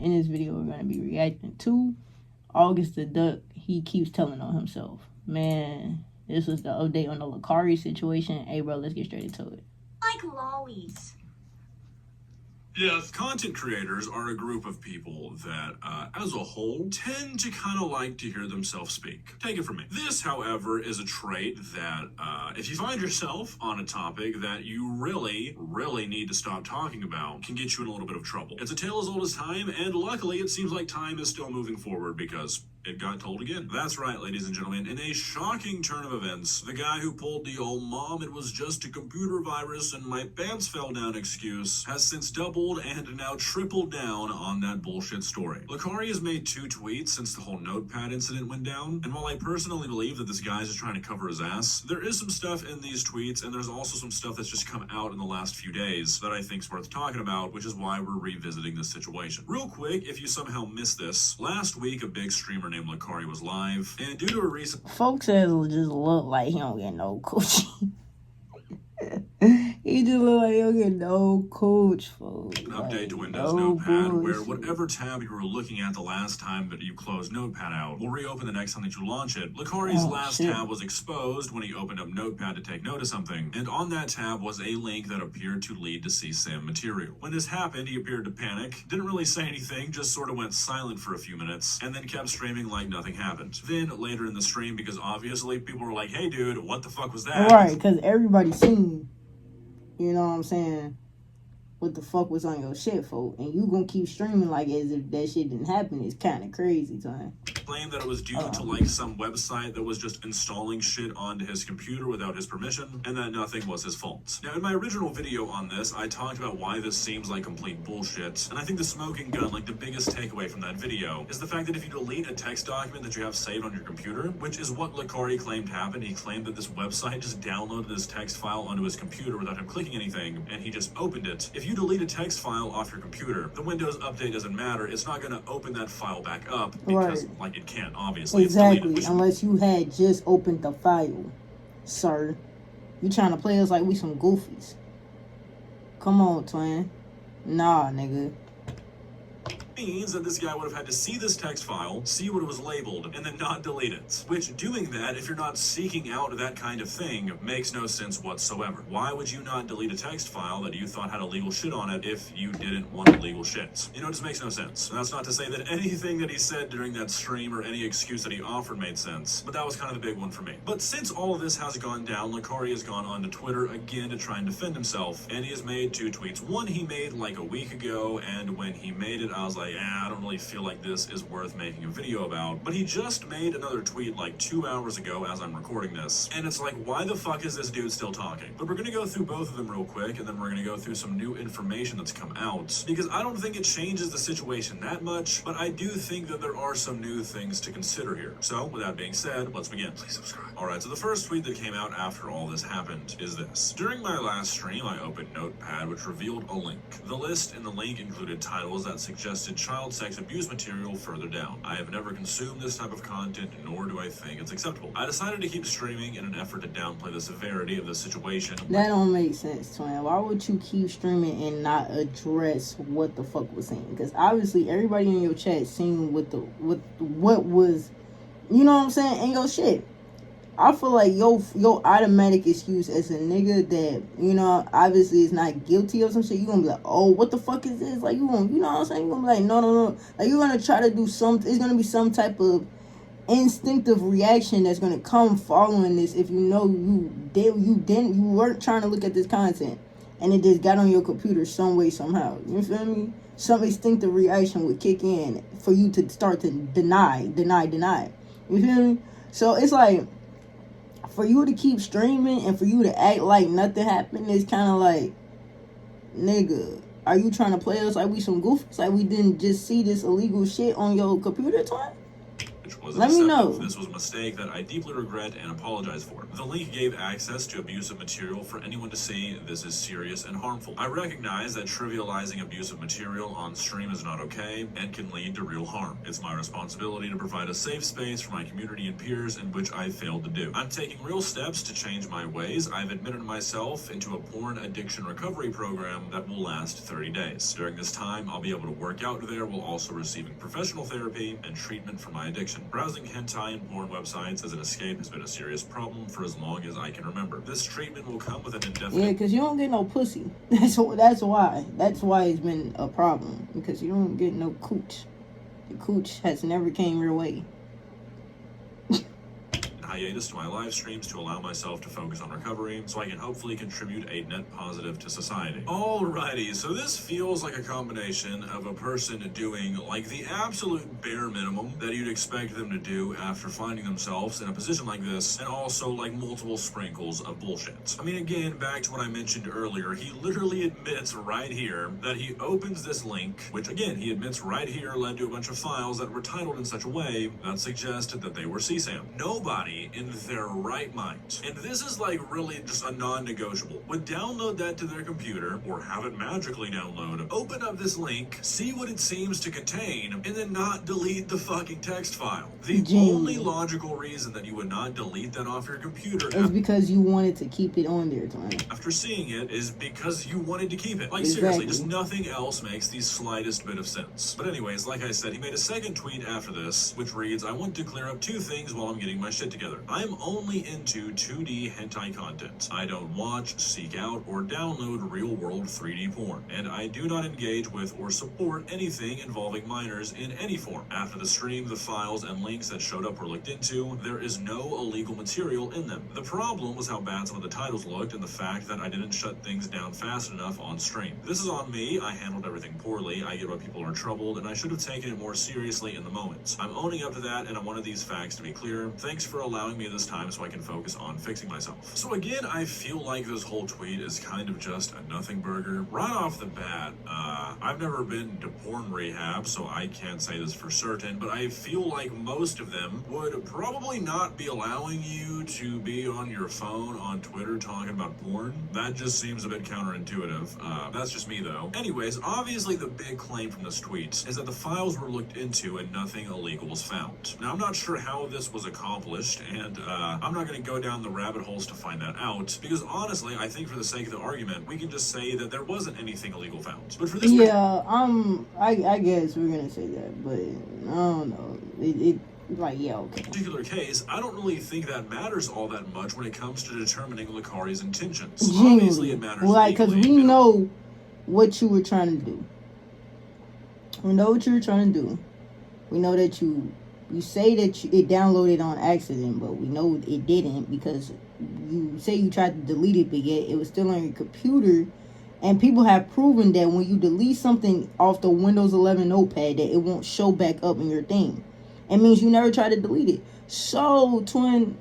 And in this video, we're going to be reacting to AugustTheDuck. He keeps telling on himself. Man, this was the update on the Lacari situation. Hey, bro, let's get straight into it. Like lollies. Yes, content creators are a group of people that, as a whole, tend to kind of like to hear themselves speak. Take it from me. This, however, is a trait that, if you find yourself on a topic that you really need to stop talking about, can get you in a little bit of trouble. It's a tale as old as time, and luckily it seems like time is still moving forward because it got told again. That's right, ladies and gentlemen. In a shocking turn of events, the guy who pulled the "oh mom, it was just a computer virus and my pants fell down" excuse has since doubled and now tripled down on that bullshit story. Lacari has made 2 tweets since the whole notepad incident went down, and while I personally believe that this guy's just trying to cover his ass, there is some stuff in these tweets, and there's also some stuff that's just come out in the last few days that I think's worth talking about, which is why we're revisiting this situation. Real quick, if you somehow missed this, last week a big streamer named Lacari was live, and due to a recent folks says just look like he don't get no coaching. He just look like he don't get no coach, folks. An update to Windows Notepad, where whatever tab you were looking at the last time that you closed Notepad out will reopen the next time that you launch it. Lacari's last tab was exposed when he opened up Notepad to take note of something, and on that tab was a link that appeared to lead to CSAM material. When this happened, he appeared to panic, didn't really say anything, just sort of went silent for a few minutes, and then kept streaming like nothing happened. Then, later in the stream, because obviously people were like, "Hey dude, what the fuck was that?" Right, because everybody seen, you know what I'm saying, what the fuck was on your shit, folk, and you gonna keep streaming like as if that shit didn't happen. It's kind of crazy, son. Claimed that it was due to like some website that was just installing shit onto his computer without his permission, and that nothing was his fault. Now, in my original video on this, I talked about why this seems like complete bullshit, and I think the smoking gun, like the biggest takeaway from that video, is the fact that if you delete a text document that you have saved on your computer, which is what Lacari claimed happened, he claimed that this website just downloaded this text file onto his computer without him clicking anything, and he just opened it. If you delete a text file off your computer, the Windows update doesn't matter. It's not going to open that file back up because, like, it can't, obviously. Exactly, unless you had just opened the file, sir. You trying to play us like we some goofies. Come on, twin. Nah, nigga. Means that this guy would have had to see this text file, see what it was labeled, and then not delete it. Which, doing that, if you're not seeking out that kind of thing, makes no sense whatsoever. Why would you not delete a text file that you thought had illegal shit on it if you didn't want illegal shit? You know, it just makes no sense. And that's not to say that anything that he said during that stream or any excuse that he offered made sense, but that was kind of the big one for me. But since all of this has gone down, Lacari has gone onto Twitter again to try and defend himself, and he has made 2 tweets. One he made like a week ago, and when he made it, I was like, I don't really feel like this is worth making a video about. But he just made another tweet like 2 hours ago as I'm recording this, and it's like, why the fuck is this dude still talking? But we're gonna go through both of them real quick, and then we're gonna go through some new information that's come out, because I don't think it changes the situation that much, but I do think that there are some new things to consider here. So, with that being said, let's begin. Please subscribe. Alright, so the first tweet that came out after all this happened is this. During my last stream, I opened Notepad, which revealed a link. The list in the link included titles that suggested child sex abuse material further down. I have never consumed this type of content, nor do I think it's acceptable. I decided to keep streaming in an effort to downplay the severity of the situation. That don't make sense, twin. Why would you keep streaming and not address what the fuck was saying? Because obviously everybody in your chat seen what was, you know what I'm saying, in your shit. I feel like your automatic excuse as a nigga that, you know, obviously is not guilty of some shit, you gonna be like, oh, what the fuck is this? Like, you gonna, you know what I'm saying? You gonna be like, no. Like, you're gonna try to do something. It's gonna be some type of instinctive reaction that's gonna come following this if you know you weren't trying to look at this content and it just got on your computer some way, somehow. You feel me? Some instinctive reaction would kick in for you to start to deny. You feel me? So it's like, for you to keep streaming and for you to act like nothing happened is kind of like, nigga, are you trying to play us like we some goofies? Like we didn't just see this illegal shit on your computer, twin? was Let me know. This was a mistake that I deeply regret and apologize for. The link gave access to abusive material for anyone to see. This is serious and harmful. I recognize that trivializing abusive material on stream is not okay and can lead to real harm. It's my responsibility to provide a safe space for my community and peers, in which I failed to do. I'm taking real steps to change my ways. I've admitted myself into a porn addiction recovery program that will last 30 days. During this time, I'll be able to work out there while also receiving professional therapy and treatment for my addiction. Browsing hentai and porn websites as an escape has been a serious problem for as long as I can remember. This treatment will come with an indefinite... Yeah, because you don't get no pussy. That's why. That's why it's been a problem. Because you don't get no cooch. The cooch has never came your way. hiatus to my live streams to allow myself to focus on recovery so I can hopefully contribute a net positive to society. Alrighty, so this feels like a combination of a person doing like the absolute bare minimum that you'd expect them to do after finding themselves in a position like this, and also like multiple sprinkles of bullshit. I mean, again, back to what I mentioned earlier, he literally admits right here that he opens this link, which again, he admits right here led to a bunch of files that were titled in such a way that suggested that they were CSAM. Nobody in their right mind, and this is like really just a non-negotiable, would download that to their computer or have it magically download, open up this link, see what it seems to contain, and then not delete the fucking text file. The only logical reason that you would not delete that off your computer is because you wanted to keep it on there, Tony. After seeing it is because you wanted to keep it. Like seriously, just nothing else makes the slightest bit of sense. But anyways, like I said, he made a second tweet after this, which reads, "I want to clear up two things while I'm getting my shit together. I'm only into 2D hentai content. I don't watch, seek out, or download real-world 3D porn, and I do not engage with or support anything involving minors in any form. After the stream, the files and links that showed up were looked into. There is no illegal material in them. The problem was how bad some of the titles looked and the fact that I didn't shut things down fast enough on stream. This is on me. I handled everything poorly. I get why people are troubled, and I should have taken it more seriously in the moment. I'm owning up to that, and I wanted these facts to be clear. Thanks for allowing me this time so I can focus on fixing myself." So again, I feel like this whole tweet is kind of just a nothing burger. Right off the bat, I've never been to porn rehab, so I can't say this for certain, but I feel like most of them would probably not be allowing you to be on your phone on Twitter talking about porn. That just seems a bit counterintuitive. That's just me though. Anyways, obviously the big claim from this tweet is that the files were looked into and nothing illegal was found. Now I'm not sure how this was accomplished, and I'm not going to go down the rabbit holes to find that out, because honestly, I think for the sake of the argument, we can just say that there wasn't anything illegal found. But for this I guess we're going to say that, but I don't know. Particular case, I don't really think that matters all that much when it comes to determining Lacari's intentions. Genuinely. Obviously, it matters. Because we know what you were trying to do. We know what you were trying to do. We know that you say that it downloaded on accident, but we know it didn't, because you say you tried to delete it, but yet it was still on your computer. And people have proven that when you delete something off the Windows 11 notepad, that it won't show back up in your thing. It means you never tried to delete it. So, twin,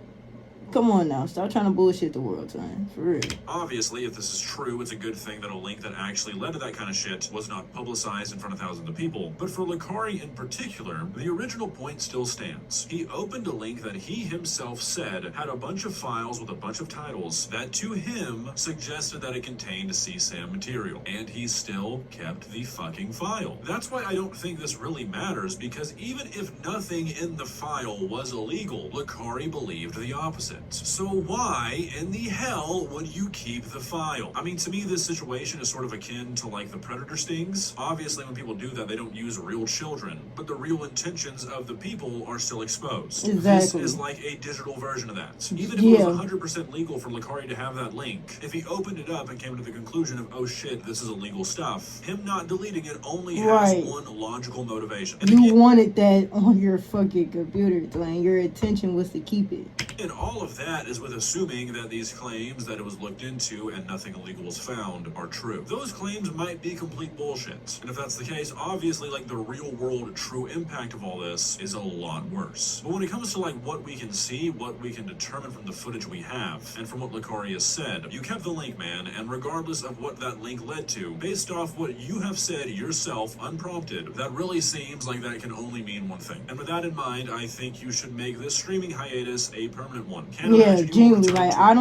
come on now. Stop trying to bullshit the world, twin. For real. Obviously, if this is true, it's a good thing that a link that actually led to that kind of shit was not publicized in front of thousands of people. But for Lacari in particular, the original point still stands. He opened a link that he himself said had a bunch of files with a bunch of titles that to him suggested that it contained CSAM material. And he still kept the fucking file. That's why I don't think this really matters, because even if nothing in the file was illegal, Lacari believed the opposite. So why in the hell would you keep the file? I mean, to me, this situation is sort of akin to like the predator stings. Obviously, when people do that, they don't use real children, but the real intentions of the people are still exposed. Exactly. This is like a digital version of that. Even if it was 100% legal for Lacari to have that link, if he opened it up and came to the conclusion of, oh shit, this is illegal stuff, him not deleting it only has one logical motivation. And you wanted that on your fucking computer, Dwayne. Your intention was to keep it. And all of that is with assuming that these claims that it was looked into and nothing illegal was found are true. Those claims might be complete bullshit. And if that's the case, obviously, like, the real world true impact of all this is a lot worse. But when it comes to, like, what we can see, what we can determine from the footage we have, and from what Lacari has said, you kept the link, man, and regardless of what that link led to, based off what you have said yourself, unprompted, that really seems like that can only mean one thing. And with that in mind, I think you should make this streaming hiatus a permanent one. Yeah, genuinely, like, I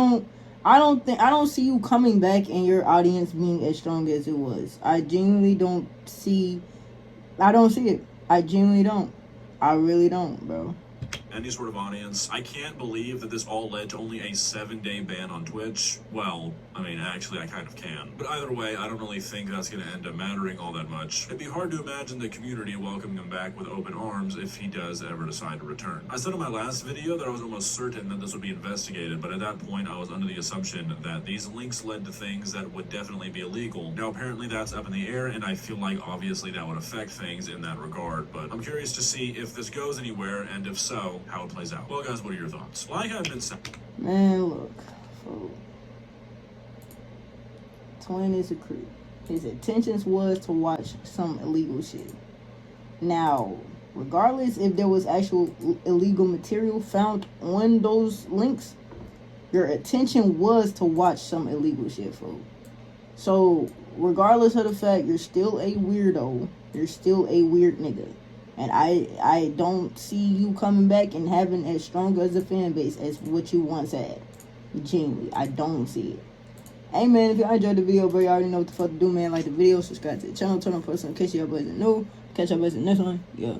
don't see you coming back and your audience being as strong as it was. I genuinely don't see it. I genuinely don't. I really don't, bro. Any sort of audience. I can't believe that this all led to only a 7-day ban on Twitch. Well, I mean, actually, I kind of can. But either way, I don't really think that's going to end up mattering all that much. It'd be hard to imagine the community welcoming him back with open arms if he does ever decide to return. I said in my last video that I was almost certain that this would be investigated, but at that point, I was under the assumption that these links led to things that would definitely be illegal. Now, apparently, that's up in the air, and I feel like, obviously, that would affect things in that regard. But I'm curious to see if this goes anywhere, and if so, how it plays out. Well, guys, what are your thoughts? Like I've been saying. Man, look, Twin is a creep. His intentions was to watch some illegal shit. Now, regardless if there was actual illegal material found on those links, your intention was to watch some illegal shit, folks. So, regardless of the fact, you're still a weirdo. You're still a weird nigga. And I don't see you coming back and having as strong as a fan base as what you once had. Genuinely, I don't see it. Hey, man, if y'all enjoyed the video, bro, you already know what the fuck to do, man. Like the video, subscribe to the channel, turn on post notifications, y'all boys are new. Catch y'all boys in the next one. Yeah.